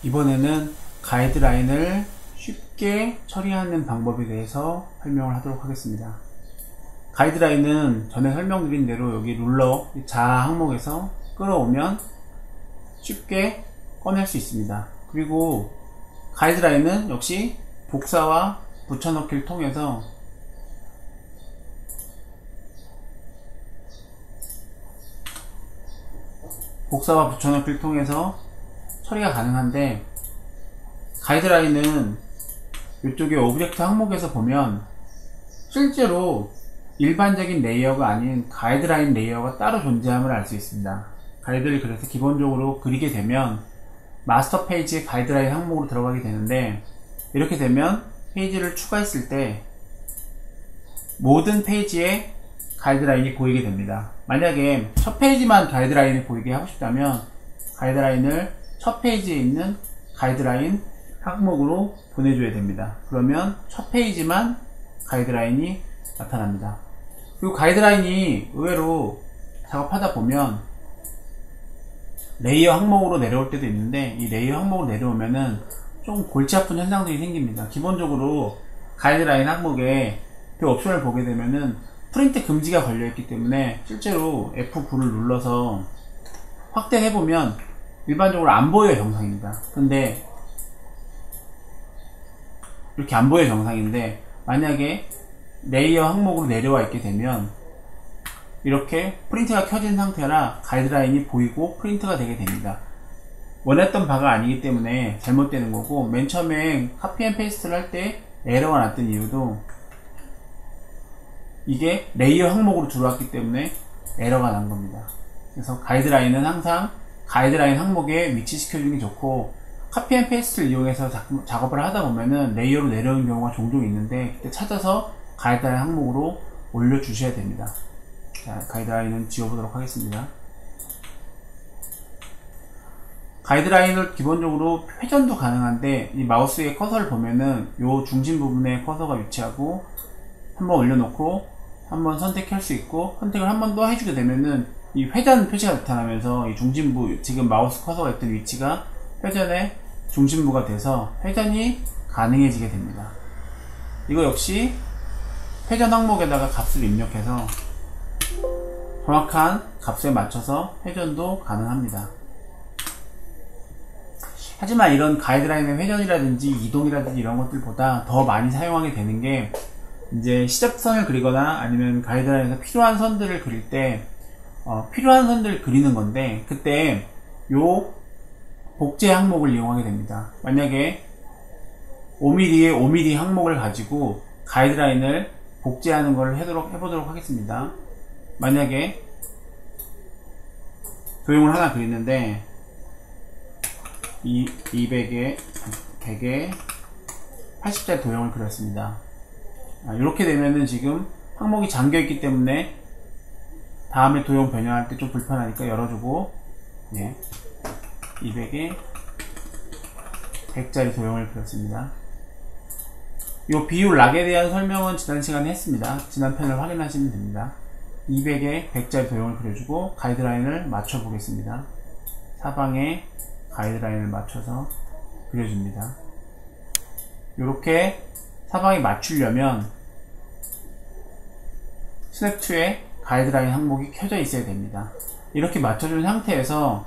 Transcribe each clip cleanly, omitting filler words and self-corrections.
이번에는 가이드라인을 쉽게 처리하는 방법에 대해서 설명을 하도록 하겠습니다. 가이드라인은 전에 설명드린 대로 여기 룰러 자아 항목에서 끌어오면 쉽게 꺼낼 수 있습니다. 그리고 가이드라인은 역시 복사와 붙여넣기를 통해서 처리가 가능한데, 가이드라인은 이쪽에 오브젝트 항목에서 보면 실제로 일반적인 레이어가 아닌 가이드라인 레이어가 따로 존재함을 알 수 있습니다. 가이드를 그래서 기본적으로 그리게 되면 마스터 페이지의 가이드라인 항목으로 들어가게 되는데, 이렇게 되면 페이지를 추가했을 때 모든 페이지에 가이드라인이 보이게 됩니다. 만약에 첫 페이지만 가이드라인이 보이게 하고 싶다면 가이드라인을 첫 페이지에 있는 가이드라인 항목으로 보내줘야 됩니다. 그러면 첫 페이지만 가이드라인이 나타납니다. 그리고 가이드라인이 의외로 작업하다 보면 레이어 항목으로 내려올 때도 있는데, 이 레이어 항목으로 내려오면은 좀 골치 아픈 현상들이 생깁니다. 기본적으로 가이드라인 항목에 그 옵션을 보게 되면은 프린트 금지가 걸려있기 때문에 실제로 F9를 눌러서 확대해보면 일반적으로 안 보여요, 정상입니다. 근데 이렇게 안 보여요, 정상인데, 만약에 레이어 항목으로 내려와 있게 되면 이렇게 프린트가 켜진 상태라 가이드라인이 보이고 프린트가 되게 됩니다. 원했던 바가 아니기 때문에 잘못되는 거고, 맨 처음에 카피 앤 페이스트를 할 때 에러가 났던 이유도 이게 레이어 항목으로 들어왔기 때문에 에러가 난 겁니다. 그래서 가이드라인은 항상 가이드라인 항목에 위치시켜주는 게 좋고, 카피 앤 페이스트를 이용해서 작업을 하다 보면은 레이어로 내려오는 경우가 종종 있는데, 그때 찾아서 가이드라인 항목으로 올려주셔야 됩니다. 자, 가이드라인은 지워보도록 하겠습니다. 가이드라인을 기본적으로 회전도 가능한데, 이 마우스의 커서를 보면은 요 중심 부분에 커서가 위치하고, 한번 올려놓고 한번 선택할 수 있고, 선택을 한 번 더 해주게 되면은 이 회전 표시가 나타나면서 이 중심부, 지금 마우스 커서가 있던 위치가 회전의 중심부가 돼서 회전이 가능해지게 됩니다. 이거 역시 회전 항목에다가 값을 입력해서 정확한 값에 맞춰서 회전도 가능합니다. 하지만 이런 가이드라인의 회전이라든지 이동이라든지 이런 것들보다 더 많이 사용하게 되는 게, 이제 시접선을 그리거나 아니면 가이드라인에서 필요한 선들을 그릴 때 필요한 선들을 그리는 건데, 그때 요 복제 항목을 이용하게 됩니다. 만약에 5mm의 5mm 항목을 가지고 가이드라인을 복제하는 걸 해보도록 하겠습니다. 만약에 도형을 하나 그리는데 200에 100에 80짜리 도형을 그렸습니다. 이렇게 되면은 지금 항목이 잠겨있기 때문에 다음에 도형 변형할 때 좀 불편하니까 열어주고, 200에 100짜리 도형을 그렸습니다. 이 비율 락에 대한 설명은 지난 시간에 했습니다. 지난 편을 확인하시면 됩니다. 200에 100짜리 도형을 그려주고 가이드라인을 맞춰 보겠습니다. 사방에 가이드라인을 맞춰서 그려줍니다. 이렇게 사방에 맞추려면 스냅2에 가이드라인 항목이 켜져 있어야 됩니다. 이렇게 맞춰준 상태에서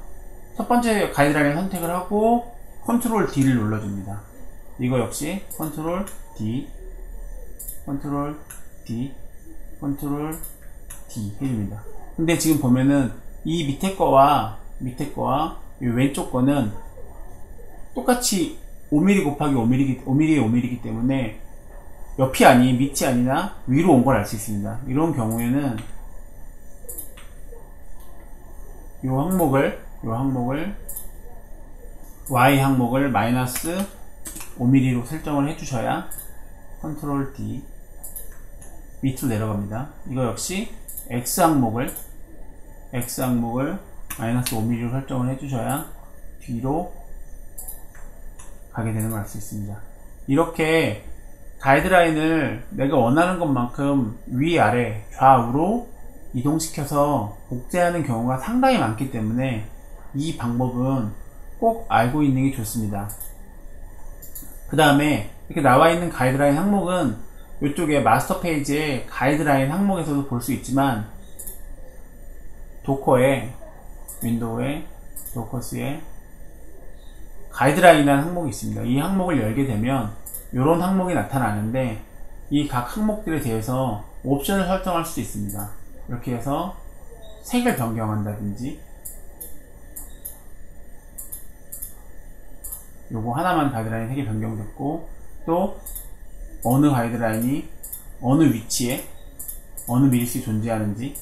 첫 번째 가이드라인 선택을 하고 컨트롤 D를 눌러줍니다. 이거 역시 컨트롤 D, 컨트롤 D, 컨트롤 D 해줍니다. 근데 지금 보면은 이 밑에 거와 이 왼쪽 거는 똑같이 5mm 곱하기 5mm에 5mm이기 때문에 옆이 아닌 밑이 아니라 위로 온 걸 알 수 있습니다. 이런 경우에는 이 항목을 Y 항목을 마이너스 5mm로 설정을 해주셔야 컨트롤 D 밑으로 내려갑니다. 이거 역시 X 항목을 마이너스 5mm로 설정을 해주셔야 뒤로 가게 되는 걸 알 수 있습니다. 이렇게 가이드라인을 내가 원하는 것만큼 위아래 좌우로 이동시켜서 복제하는 경우가 상당히 많기 때문에 이 방법은 꼭 알고 있는 게 좋습니다. 그 다음에 이렇게 나와 있는 가이드라인 항목은 이쪽에 마스터 페이지에 가이드라인 항목에서도 볼 수 있지만 도커에 윈도우에 도커스에 가이드라인이라는 항목이 있습니다. 이 항목을 열게 되면 이런 항목이 나타나는데 이 각 항목들에 대해서 옵션을 설정할 수도 있습니다. 이렇게 해서 색을 변경한다든지 요거 하나만 가이드라인 색이 변경됐고 또 어느 가이드라인이 어느 위치에 어느 밀수에 존재하는지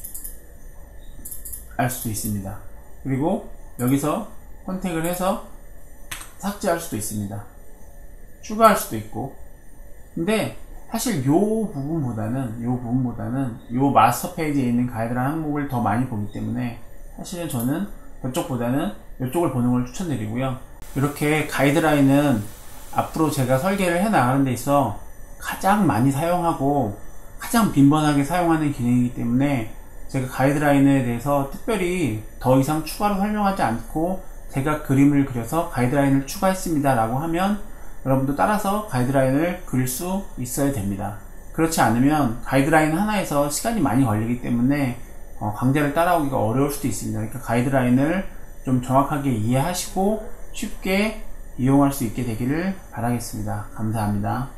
알 수도 있습니다. 그리고 여기서 선택을 해서 삭제할 수도 있습니다. 추가할 수도 있고. 근데 사실 요 부분보다는 요 마스터 페이지에 있는 가이드라인 항목을 더 많이 보기 때문에 사실은 저는 저쪽보다는 이쪽을 보는 걸 추천드리고요. 이렇게 가이드라인은 앞으로 제가 설계를 해 나가는 데 있어 가장 많이 사용하고 가장 빈번하게 사용하는 기능이기 때문에 제가 가이드라인에 대해서 특별히 더 이상 추가로 설명하지 않고 제가 그림을 그려서 가이드라인을 추가했습니다 라고 하면 여러분도 따라서 가이드라인을 그릴 수 있어야 됩니다. 그렇지 않으면 가이드라인 하나에서 시간이 많이 걸리기 때문에 강좌를 따라오기가 어려울 수도 있습니다. 그러니까 가이드라인을 좀 정확하게 이해하시고 쉽게 이용할 수 있게 되기를 바라겠습니다. 감사합니다.